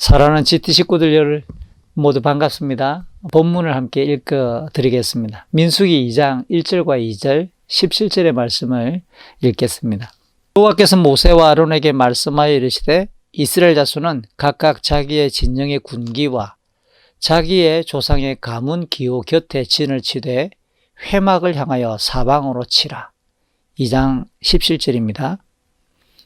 사랑하는 GT 식구들 모두 반갑습니다. 본문을 함께 읽어드리겠습니다. 민수기 2장 1절과 2절 17절의 말씀을 읽겠습니다. 여호와께서 모세와 아론에게 말씀하여 이르시되 이스라엘 자손은 각각 자기의 진영의 군기와 자기의 조상의 가문 기호 곁에 진을 치되 회막을 향하여 사방으로 치라. 2장 17절입니다.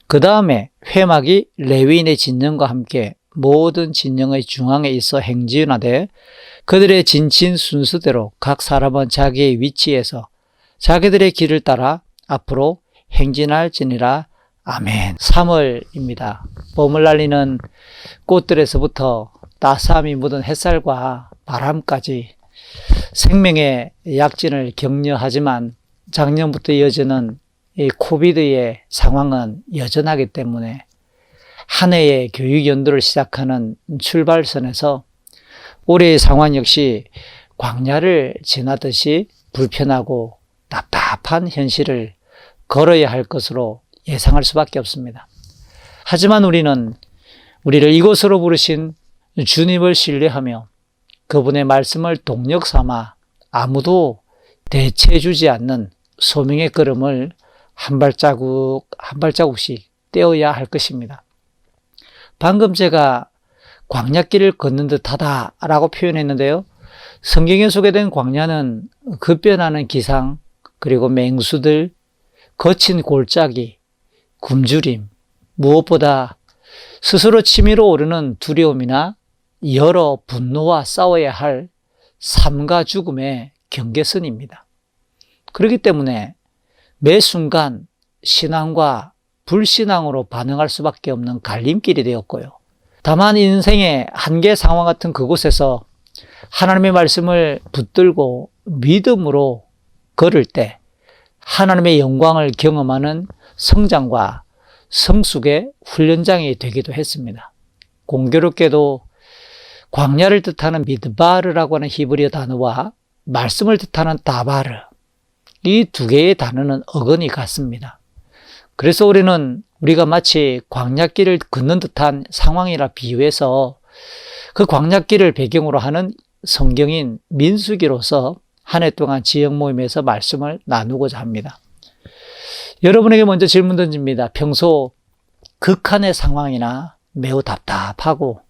그 다음에 회막이 레위인의 진영과 함께 모든 진영의 중앙에 있어 행진하되 그들의 진친 순서대로 각 사람은 자기의 위치에서 자기들의 길을 따라 앞으로 행진할지니라. 아멘. 3월입니다. 봄을 날리는 꽃들에서부터 따스함이 묻은 햇살과 바람까지 생명의 약진을 격려하지만 작년부터 이어지는 이 코비드의 상황은 여전하기 때문에 한 해의 교육 연도를 시작하는 출발선에서 올해의 상황 역시 광야를 지나듯이 불편하고 답답한 현실을 걸어야 할 것으로 예상할 수밖에 없습니다. 하지만 우리는 우리를 이곳으로 부르신 주님을 신뢰하며 그분의 말씀을 동력 삼아 아무도 대체해주지 않는 소명의 걸음을 한 발자국씩 떼어야 할 것입니다. 방금 제가 광야길을 걷는 듯하다라고 표현했는데요. 성경에 소개된 광야는 급변하는 기상, 그리고 맹수들, 거친 골짜기, 굶주림, 무엇보다 스스로 치밀어 오르는 두려움이나 여러 분노와 싸워야 할 삶과 죽음의 경계선입니다. 그렇기 때문에 매 순간 신앙과 불신앙으로 반응할 수밖에 없는 갈림길이 되었고요. 다만 인생의 한계 상황 같은 그곳에서 하나님의 말씀을 붙들고 믿음으로 걸을 때 하나님의 영광을 경험하는 성장과 성숙의 훈련장이 되기도 했습니다. 공교롭게도 광야를 뜻하는 미드바르라고 하는 히브리어 단어와 말씀을 뜻하는 다바르, 이 두 개의 단어는 어근이 같습니다. 그래서 우리가 마치 광야길을 걷는 듯한 상황이라 비유해서 그 광야길을 배경으로 하는 성경인 민수기로서 한 해 동안 지역 모임에서 말씀을 나누고자 합니다. 여러분에게 먼저 질문 던집니다. 평소 극한의 상황이나 매우 답답하고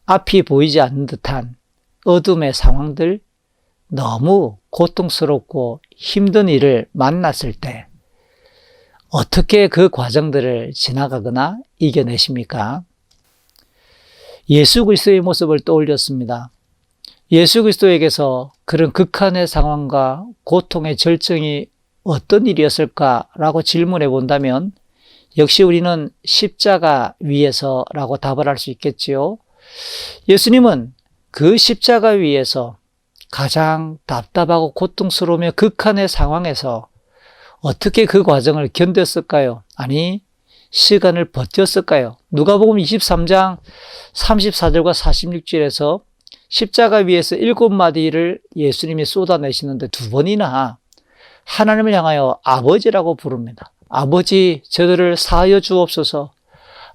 앞이 보이지 않는 듯한 어둠의 상황들, 너무 고통스럽고 힘든 일을 만났을 때 어떻게 그 과정들을 지나가거나 이겨내십니까? 예수 그리스도의 모습을 떠올렸습니다. 예수 그리스도에게서 그런 극한의 상황과 고통의 절정이 어떤 일이었을까라고 질문해 본다면 역시 우리는 십자가 위에서라고 답을 할 수 있겠지요. 예수님은 그 십자가 위에서 가장 답답하고 고통스러우며 극한의 상황에서 어떻게 그 과정을 견뎠을까요? 아니, 시간을 버텼을까요? 누가복음 23장 34절과 46절에서 십자가 위에서 7마디를 예수님이 쏟아내시는데 2번이나 하나님을 향하여 아버지라고 부릅니다. 아버지, 저들을 사하여 주옵소서.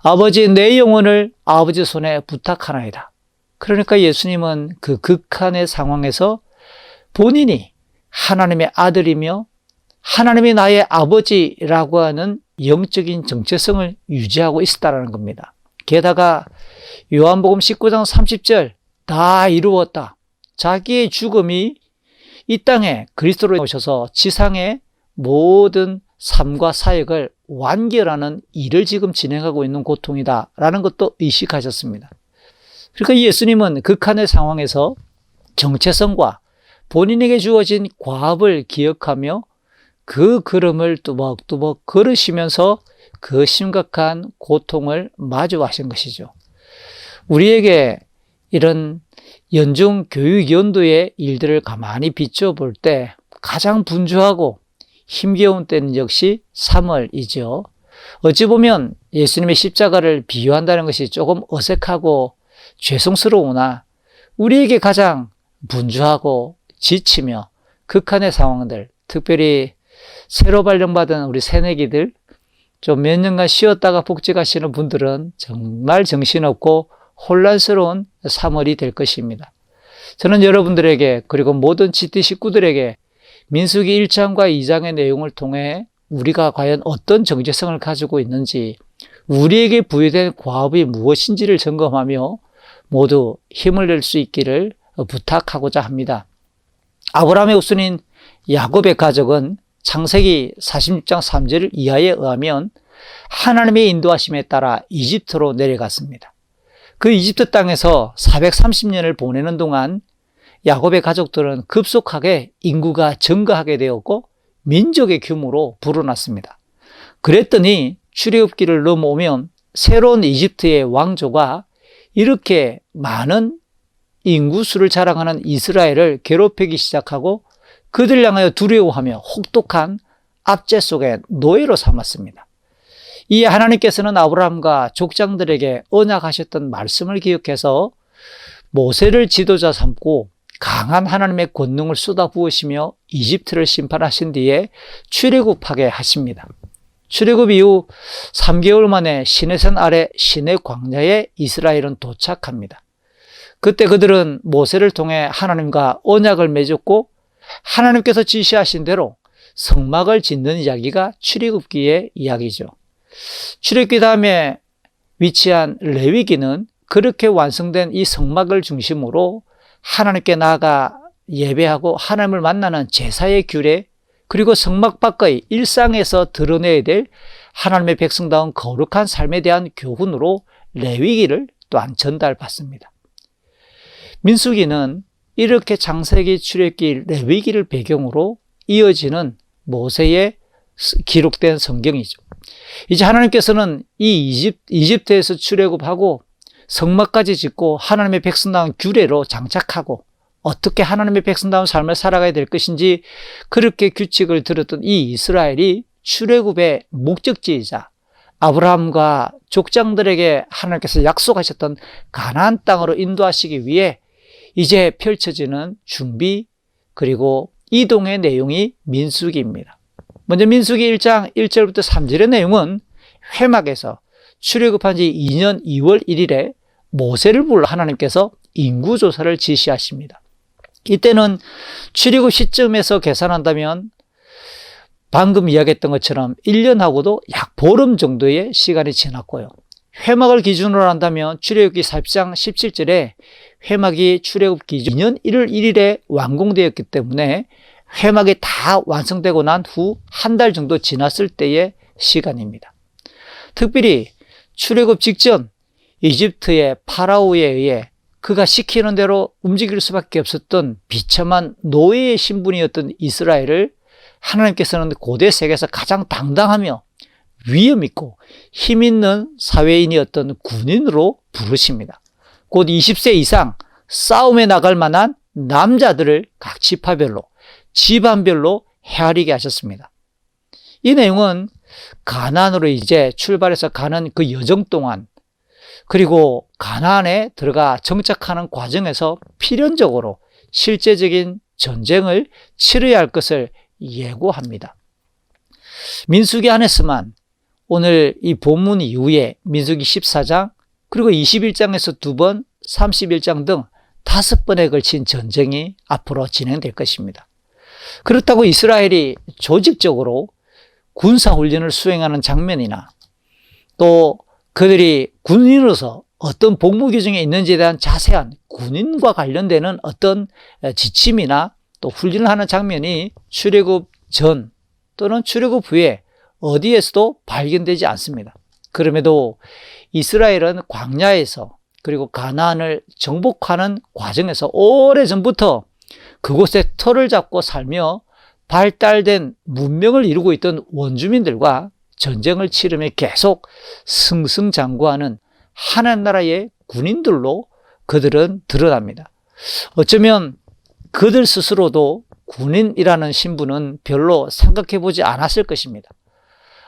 아버지, 내 영혼을 아버지 손에 부탁하나이다. 그러니까 예수님은 그 극한의 상황에서 본인이 하나님의 아들이며 하나님이 나의 아버지라고 하는 영적인 정체성을 유지하고 있었다는 겁니다. 게다가 요한복음 19장 30절 다 이루었다. 자기의 죽음이 이 땅에 그리스도로 오셔서 지상의 모든 삶과 사역을 완결하는 일을 지금 진행하고 있는 고통이다라는 것도 의식하셨습니다. 그러니까 예수님은 극한의 상황에서 정체성과 본인에게 주어진 과업을 기억하며 그 걸음을 뚜벅뚜벅 걸으시면서 그 심각한 고통을 마주하신 것이죠. 우리에게 이런 연중 교육 연도의 일들을 가만히 비춰볼 때 가장 분주하고 힘겨운 때는 역시 3월이죠. 어찌 보면 예수님의 십자가를 비유한다는 것이 조금 어색하고 죄송스러우나 우리에게 가장 분주하고 지치며 극한의 상황들, 특별히 새로 발령받은 우리 새내기들, 좀 몇 년간 쉬었다가 복직하시는 분들은 정말 정신없고 혼란스러운 3월이 될 것입니다. 저는 여러분들에게 그리고 모든 GT 식구들에게 민수기 1장과 2장의 내용을 통해 우리가 과연 어떤 정체성을 가지고 있는지, 우리에게 부여된 과업이 무엇인지를 점검하며 모두 힘을 낼 수 있기를 부탁하고자 합니다. 아브라함의 후손인 야곱의 가족은 창세기 46장 3절 이하에 의하면 하나님의 인도하심에 따라 이집트로 내려갔습니다. 그 이집트 땅에서 430년을 보내는 동안 야곱의 가족들은 급속하게 인구가 증가하게 되었고 민족의 규모로 불어났습니다. 그랬더니 출애굽기를 넘어오면 새로운 이집트의 왕조가 이렇게 많은 인구수를 자랑하는 이스라엘을 괴롭히기 시작하고 그들 향하여 두려워하며 혹독한 압제 속에 노예로 삼았습니다. 이에 하나님께서는 아브라함과 족장들에게 언약하셨던 말씀을 기억해서 모세를 지도자 삼고 강한 하나님의 권능을 쏟아부으시며 이집트를 심판하신 뒤에 출애굽하게 하십니다. 출애굽 이후 3개월 만에 시내산 아래 시내 광야에 이스라엘은 도착합니다. 그때 그들은 모세를 통해 하나님과 언약을 맺었고 하나님께서 지시하신 대로 성막을 짓는 이야기가 출애굽기의 이야기죠. 출애굽기 다음에 위치한 레위기는 그렇게 완성된 이 성막을 중심으로 하나님께 나아가 예배하고 하나님을 만나는 제사의 규례, 그리고 성막 밖의 일상에서 드러내야 될 하나님의 백성다운 거룩한 삶에 대한 교훈으로 레위기를 또한 전달받습니다. 민수기는 이렇게 창세기, 출애굽기, 레위기를 배경으로 이어지는 모세의 기록된 성경이죠. 이제 하나님께서는 이 이집트에서 출애굽하고 성막까지 짓고 하나님의 백성다운 규례로 장착하고 어떻게 하나님의 백성다운 삶을 살아가야 될 것인지 그렇게 규칙을 들었던 이 이스라엘이 출애굽의 목적지이자 아브라함과 족장들에게 하나님께서 약속하셨던 가나안 땅으로 인도하시기 위해 이제 펼쳐지는 준비 그리고 이동의 내용이 민수기입니다. 먼저 민수기 1장 1절부터 3절의 내용은 회막에서 출애굽한 지 2년 2월 1일에 모세를 불러 하나님께서 인구조사를 지시하십니다. 이때는 출애굽 시점에서 계산한다면 방금 이야기했던 것처럼 1년하고도 약 보름 정도의 시간이 지났고요. 회막을 기준으로 한다면 출애굽기 40장 17절에 회막이 출애굽 기준 2년 1월 1일에 완공되었기 때문에 회막이 다 완성되고 난 후 한 달 정도 지났을 때의 시간입니다. 특별히 출애굽 직전 이집트의 파라오에 의해 그가 시키는 대로 움직일 수밖에 없었던 비참한 노예의 신분이었던 이스라엘을 하나님께서는 고대 세계에서 가장 당당하며 위엄 있고 힘 있는 사회인이었던 군인으로 부르십니다. 곧 20세 이상 싸움에 나갈 만한 남자들을 각 지파별로, 집안별로 헤아리게 하셨습니다. 이 내용은 가나안으로 이제 출발해서 가는 그 여정 동안 그리고 가나안에 들어가 정착하는 과정에서 필연적으로 실제적인 전쟁을 치러야 할 것을 예고합니다. 민수기 안에서만 오늘 이 본문 이후에 민수기 14장 그리고 21장에서 2번, 31장 등 5번에 걸친 전쟁이 앞으로 진행될 것입니다. 그렇다고 이스라엘이 조직적으로 군사훈련을 수행하는 장면이나 또 그들이 군인으로서 어떤 복무 규정에 있는지에 대한 자세한 군인과 관련되는 어떤 지침이나 또 훈련을 하는 장면이 출애굽 전 또는 출애굽 후에 어디에서도 발견되지 않습니다. 그럼에도 이스라엘은 광야에서 그리고 가나안을 정복하는 과정에서 오래전부터 그곳에 터를 잡고 살며 발달된 문명을 이루고 있던 원주민들과 전쟁을 치르며 계속 승승장구하는 하나님 나라의 군인들로 그들은 드러납니다. 어쩌면 그들 스스로도 군인이라는 신분은 별로 생각해 보지 않았을 것입니다.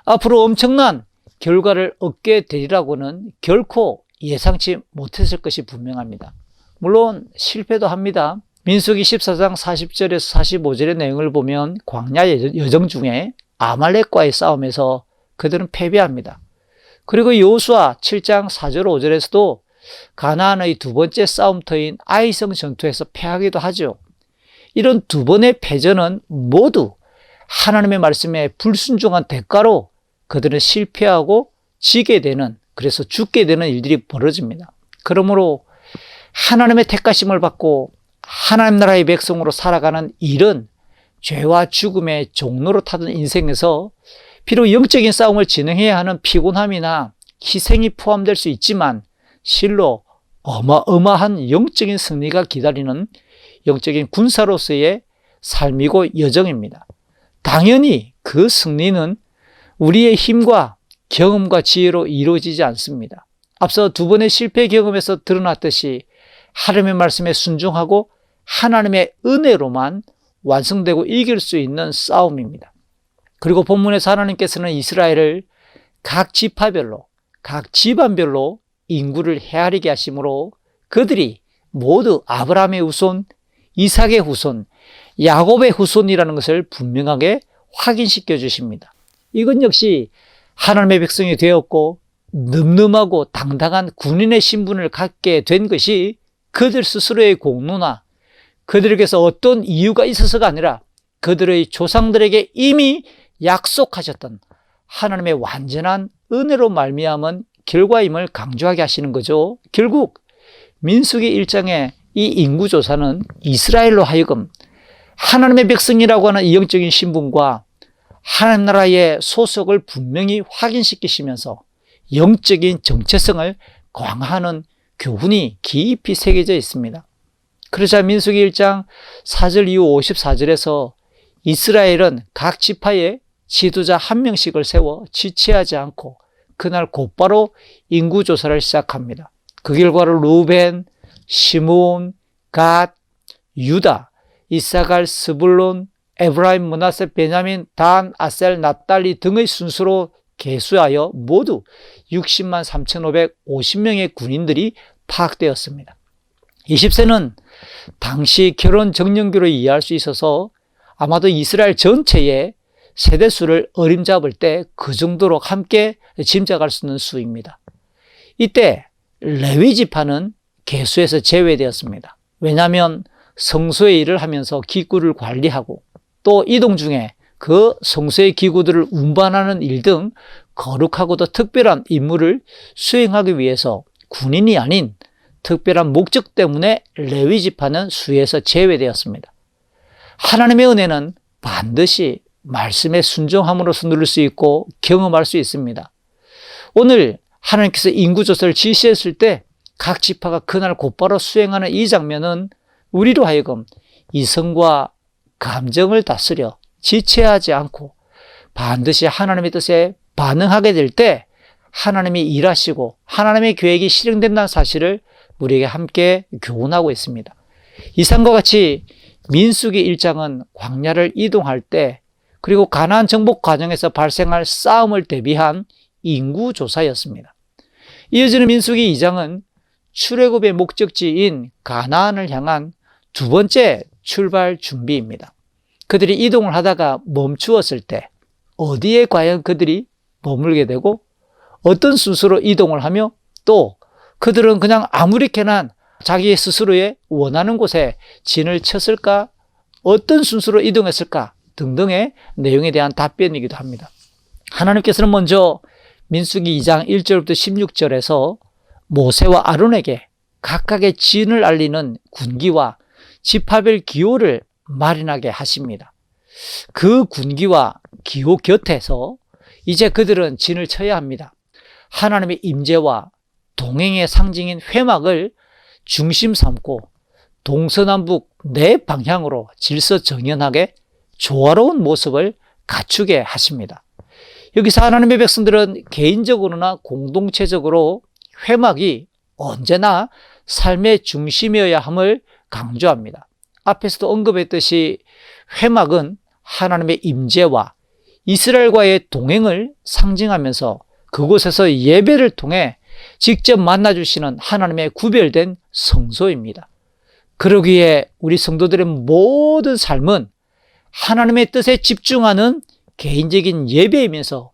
앞으로 엄청난 결과를 얻게 되리라고는 결코 예상치 못했을 것이 분명합니다. 물론 실패도 합니다. 민수기 14장 40절에서 45절의 내용을 보면 광야 여정 중에 아말렉과의 싸움에서 그들은 패배합니다. 그리고 여호수아 7장 4절 5절에서도 가나안의 두 번째 싸움터인 아이성 전투에서 패하기도 하죠. 이런 두 번의 패전은 모두 하나님의 말씀에 불순종한 대가로 그들은 실패하고 지게 되는, 그래서 죽게 되는 일들이 벌어집니다. 그러므로 하나님의 택하심을 받고 하나님 나라의 백성으로 살아가는 일은 죄와 죽음의 종로로 타던 인생에서 비록 영적인 싸움을 진행해야 하는 피곤함이나 희생이 포함될 수 있지만 실로 어마어마한 영적인 승리가 기다리는 영적인 군사로서의 삶이고 여정입니다. 당연히 그 승리는 우리의 힘과 경험과 지혜로 이루어지지 않습니다. 앞서 두 번의 실패 경험에서 드러났듯이 하나님의 말씀에 순종하고 하나님의 은혜로만 완성되고 이길 수 있는 싸움입니다. 그리고 본문에서 하나님께서는 이스라엘을 각 지파별로, 각 집안별로 인구를 헤아리게 하심으로 그들이 모두 아브라함의 후손, 이삭의 후손, 야곱의 후손이라는 것을 분명하게 확인시켜 주십니다. 이건 역시 하나님의 백성이 되었고 늠름하고 당당한 군인의 신분을 갖게 된 것이 그들 스스로의 공로나 그들에게서 어떤 이유가 있어서가 아니라 그들의 조상들에게 이미 약속하셨던 하나님의 완전한 은혜로 말미암은 결과임을 강조하게 하시는 거죠. 결국 민수기 1장의 이 인구조사는 이스라엘로 하여금 하나님의 백성이라고 하는 이 영적인 신분과 하나님 나라의 소속을 분명히 확인시키시면서 영적인 정체성을 강화하는 교훈이 깊이 새겨져 있습니다. 그러자 민수기 1장 4절 이후 54절에서 이스라엘은 각 지파에 지도자 한 명씩을 세워 지체하지 않고 그날 곧바로 인구조사를 시작합니다. 그 결과로 루벤, 시므온, 갓, 유다, 이사갈, 스불론, 에브라임, 므낫세, 베냐민, 단, 아셀, 납달리 등의 순서로 계수하여 모두 60만 3,550명의 군인들이 파악되었습니다. 20세는 당시 결혼 정년기로 이해할 수 있어서 아마도 이스라엘 전체의 세대수를 어림잡을 때 그 정도로 함께 짐작할 수 있는 수입니다. 이때 레위 지파는 계수에서 제외되었습니다. 왜냐하면 성소의 일을 하면서 기구를 관리하고 또 이동 중에 그 성소의 기구들을 운반하는 일 등 거룩하고도 특별한 임무를 수행하기 위해서 군인이 아닌 특별한 목적 때문에 레위 지파는 수에서 제외되었습니다. 하나님의 은혜는 반드시 말씀에 순종함으로써 누릴 수 있고 경험할 수 있습니다. 오늘 하나님께서 인구조사를 지시했을 때 각 지파가 그날 곧바로 수행하는 이 장면은 우리로 하여금 이성과 감정을 다스려 지체하지 않고 반드시 하나님의 뜻에 반응하게 될 때 하나님이 일하시고 하나님의 계획이 실행된다는 사실을 우리에게 함께 교훈하고 있습니다. 이상과 같이 민수기 1장은 광야를 이동할 때 그리고 가나안 정복 과정에서 발생할 싸움을 대비한 인구조사였습니다. 이어지는 민수기 2장은 출애굽의 목적지인 가나안을 향한 두 번째 출발 준비입니다. 그들이 이동을 하다가 멈추었을 때 어디에 과연 그들이 머물게 되고 어떤 순서로 이동을 하며 또 그들은 그냥 아무렇게나 자기 스스로의 원하는 곳에 진을 쳤을까, 어떤 순서로 이동했을까 등등의 내용에 대한 답변이기도 합니다. 하나님께서는 먼저 민수기 2장 1절부터 16절에서 모세와 아론에게 각각의 진을 알리는 군기와 지파별 기호를 마련하게 하십니다. 그 군기와 기호 곁에서 이제 그들은 진을 쳐야 합니다. 하나님의 임재와 동행의 상징인 회막을 중심 삼고 동서남북 네 방향으로 질서정연하게 조화로운 모습을 갖추게 하십니다. 여기서 하나님의 백성들은 개인적으로나 공동체적으로 회막이 언제나 삶의 중심이어야 함을 강조합니다. 앞에서도 언급했듯이 회막은 하나님의 임재와 이스라엘과의 동행을 상징하면서 그곳에서 예배를 통해 직접 만나주시는 하나님의 구별된 성소입니다. 그러기에 우리 성도들의 모든 삶은 하나님의 뜻에 집중하는 개인적인 예배이면서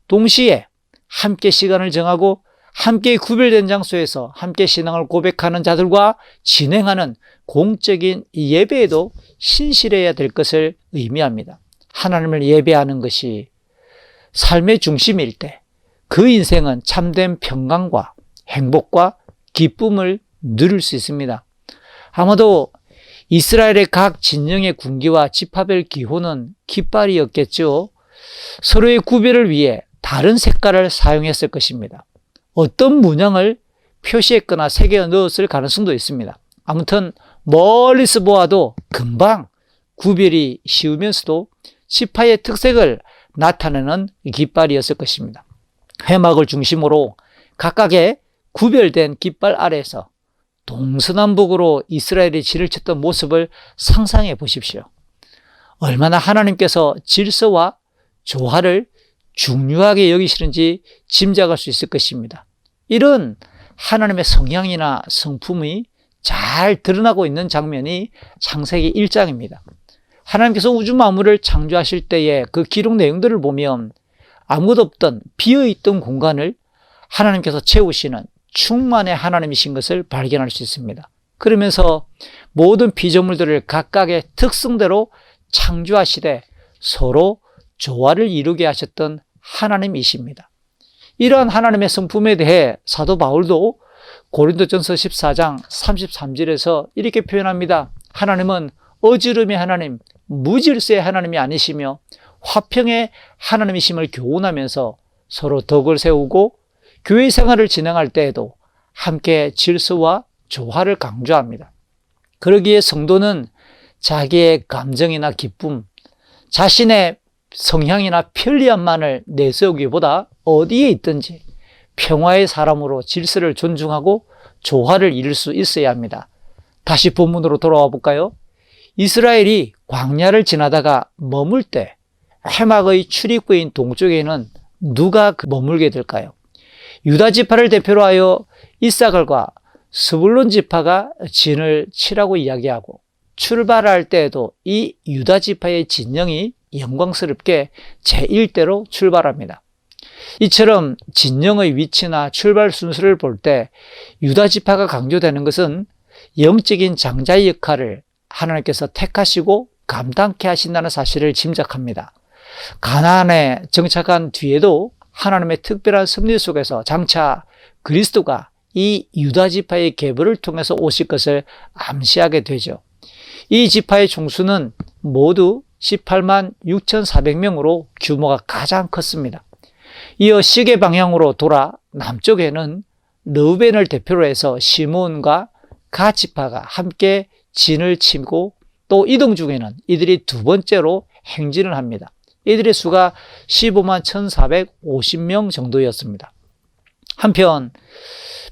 동시에 함께 시간을 정하고 함께 구별된 장소에서 함께 신앙을 고백하는 자들과 진행하는 공적인 예배에도 신실해야 될 것을 의미합니다. 하나님을 예배하는 것이 삶의 중심일 때 그 인생은 참된 평강과 행복과 기쁨을 누릴 수 있습니다. 아마도 이스라엘의 각 진영의 군기와 지파별 기호는 깃발이었겠죠. 서로의 구별을 위해 다른 색깔을 사용했을 것입니다. 어떤 문양을 표시했거나 새겨 넣었을 가능성도 있습니다. 아무튼 멀리서 보아도 금방 구별이 쉬우면서도 지파의 특색을 나타내는 깃발이었을 것입니다. 회막을 중심으로 각각의 구별된 깃발 아래에서 동서남북으로 이스라엘이 진을 쳤던 모습을 상상해 보십시오. 얼마나 하나님께서 질서와 조화를 중요하게 여기시는지 짐작할 수 있을 것입니다. 이런 하나님의 성향이나 성품이 잘 드러나고 있는 장면이 창세기 1장입니다. 하나님께서 우주 만물을 창조하실 때의 그 기록 내용들을 보면 아무것도 없던 비어있던 공간을 하나님께서 채우시는 충만의 하나님이신 것을 발견할 수 있습니다. 그러면서 모든 피조물들을 각각의 특성대로 창조하시되 서로 조화를 이루게 하셨던 하나님이십니다. 이러한 하나님의 성품에 대해 사도 바울도 고린도전서 14장 33절에서 이렇게 표현합니다. 하나님은 어지름의 하나님, 무질서의 하나님이 아니시며 화평의 하나님이심을 교훈하면서 서로 덕을 세우고 교회 생활을 진행할 때에도 함께 질서와 조화를 강조합니다. 그러기에 성도는 자기의 감정이나 기쁨, 자신의 성향이나 편리함만을 내세우기보다 어디에 있든지 평화의 사람으로 질서를 존중하고 조화를 이룰 수 있어야 합니다. 다시 본문으로 돌아와 볼까요? 이스라엘이 광야를 지나다가 머물 때 회막의 출입구인 동쪽에는 누가 머물게 될까요? 유다 지파를 대표로 하여 이사갈과 스불론 지파가 진을 치라고 이야기하고 출발할 때에도 이 유다 지파의 진영이 영광스럽게 제1대로 출발합니다. 이처럼 진영의 위치나 출발 순서를 볼 때 유다 지파가 강조되는 것은 영적인 장자의 역할을 하나님께서 택하시고 감당케 하신다는 사실을 짐작합니다. 가나안에 정착한 뒤에도 하나님의 특별한 섭리 속에서 장차 그리스도가 이 유다 지파의 계보를 통해서 오실 것을 암시하게 되죠. 이 지파의 총수는 모두 18만 6,400명으로 규모가 가장 컸습니다. 이어 시계 방향으로 돌아 남쪽에는 르우벤을 대표로 해서 시므온과 갓 지파가 함께 진을 치고 또 이동 중에는 이들이 두 번째로 행진을 합니다. 이들의 수가 15만 1,450명 정도였습니다. 한편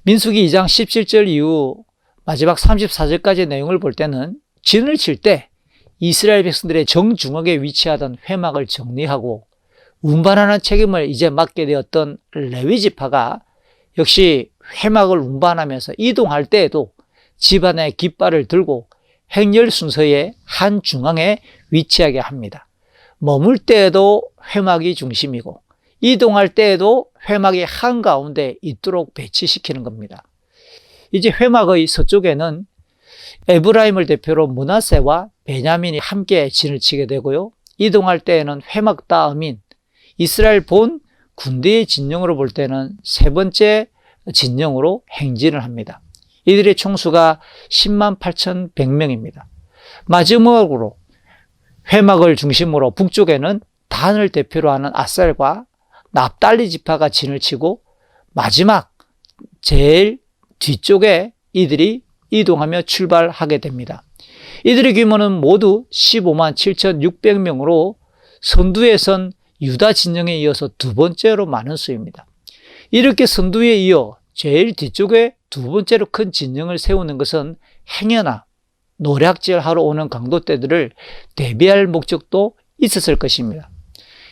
민수기 2장 17절 이후 마지막 34절까지의 내용을 볼 때는 진을 칠 때 이스라엘 백성들의 정중앙에 위치하던 회막을 정리하고 운반하는 책임을 이제 맡게 되었던 레위 지파가 역시 회막을 운반하면서 이동할 때에도 집안의 깃발을 들고 행렬 순서의 한 중앙에 위치하게 합니다. 머물 때에도 회막이 중심이고 이동할 때에도 회막이 한가운데 있도록 배치시키는 겁니다. 이제 회막의 서쪽에는 에브라임을 대표로 므낫세와 베냐민이 함께 진을 치게 되고요. 이동할 때에는 회막 다음인 이스라엘 본 군대의 진영으로 볼 때는 세 번째 진영으로 행진을 합니다. 이들의 총수가 10만 8,100명입니다. 마지막으로 회막을 중심으로 북쪽에는 단을 대표로 하는 아셀과 납달리 지파가 진을 치고 마지막 제일 뒤쪽에 이들이 이동하며 출발하게 됩니다. 이들의 규모는 모두 15만 7,600명으로 선두에 선 유다 진영에 이어서 두 번째로 많은 수입니다. 이렇게 선두에 이어 제일 뒤쪽에 두 번째로 큰 진영을 세우는 것은 행여나 노략질 하러 오는 강도떼들을 대비할 목적도 있었을 것입니다.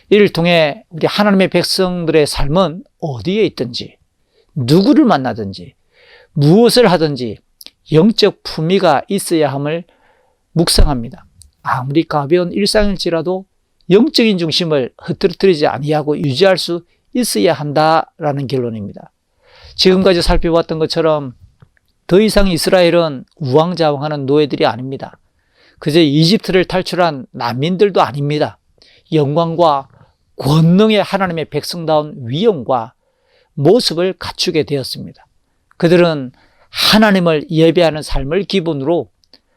이를 통해 우리 하나님의 백성들의 삶은 어디에 있든지 누구를 만나든지 무엇을 하든지 영적 품위가 있어야 함을 묵상합니다. 아무리 가벼운 일상일지라도 영적인 중심을 흐트러뜨리지 아니하고 유지할 수 있어야 한다라는 결론입니다. 지금까지 살펴봤던 것처럼 더 이상 이스라엘은 우왕좌왕하는 노예들이 아닙니다. 그저 이집트를 탈출한 난민들도 아닙니다. 영광과 권능의 하나님의 백성다운 위엄과 모습을 갖추게 되었습니다. 그들은 하나님을 예배하는 삶을 기본으로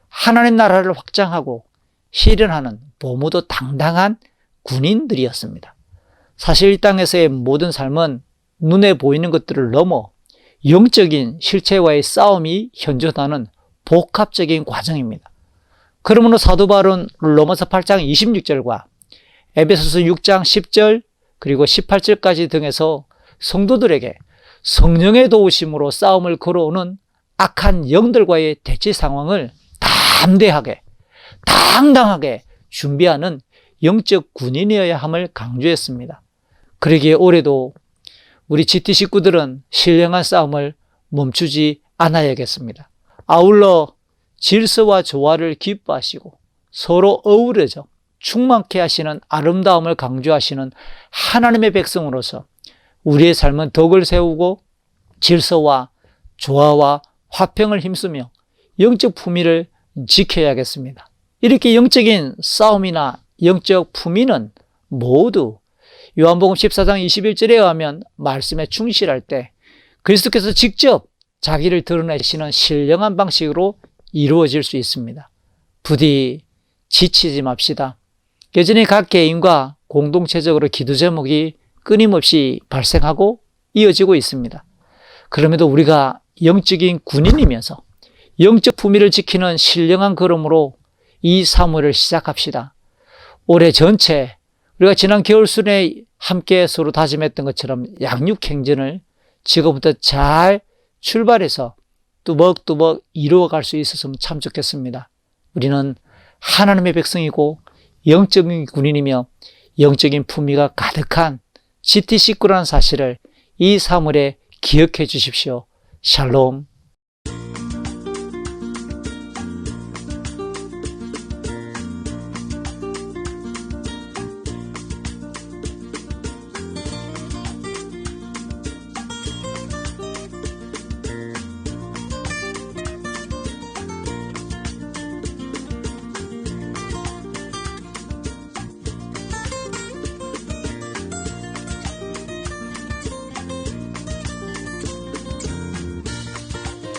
하나님 나라를 확장하고 실현하는 보무도 당당한 군인들이었습니다. 사실 이 땅에서의 모든 삶은 눈에 보이는 것들을 넘어 영적인 실체와의 싸움이 현존하는 복합적인 과정입니다. 그러므로 사도 바울은 로마서 8장 26절과 에베소서 6장 10절 그리고 18절까지 등에서 성도들에게 성령의 도우심으로 싸움을 걸어오는 악한 영들과의 대치 상황을 담대하게 당당하게 준비하는 영적 군인이어야 함을 강조했습니다. 그러기에 올해도 우리 GT 식구들은 신령한 싸움을 멈추지 않아야겠습니다. 아울러 질서와 조화를 기뻐하시고 서로 어우러져 충만케 하시는 아름다움을 강조하시는 하나님의 백성으로서 우리의 삶은 덕을 세우고 질서와 조화와 화평을 힘쓰며 영적 품위를 지켜야겠습니다. 이렇게 영적인 싸움이나 영적 품위는 모두 요한복음 14장 21절에 의하면 말씀에 충실할 때 그리스도께서 직접 자기를 드러내시는 신령한 방식으로 이루어질 수 있습니다. 부디 지치지 맙시다. 여전히 각 개인과 공동체적으로 기도 제목이 끊임없이 발생하고 이어지고 있습니다. 그럼에도 우리가 영적인 군인이면서 영적 품위를 지키는 신령한 걸음으로 이 사무를 시작합시다. 올해 전체 우리가 지난 겨울 순에 함께 서로 다짐했던 것처럼 양육행전을 지금부터 잘 출발해서 뚜벅뚜벅 이루어갈 수 있었으면 참 좋겠습니다. 우리는 하나님의 백성이고 영적인 군인이며 영적인 품위가 가득한 GT 식구라는 사실을 이 사물에 기억해 주십시오. 샬롬.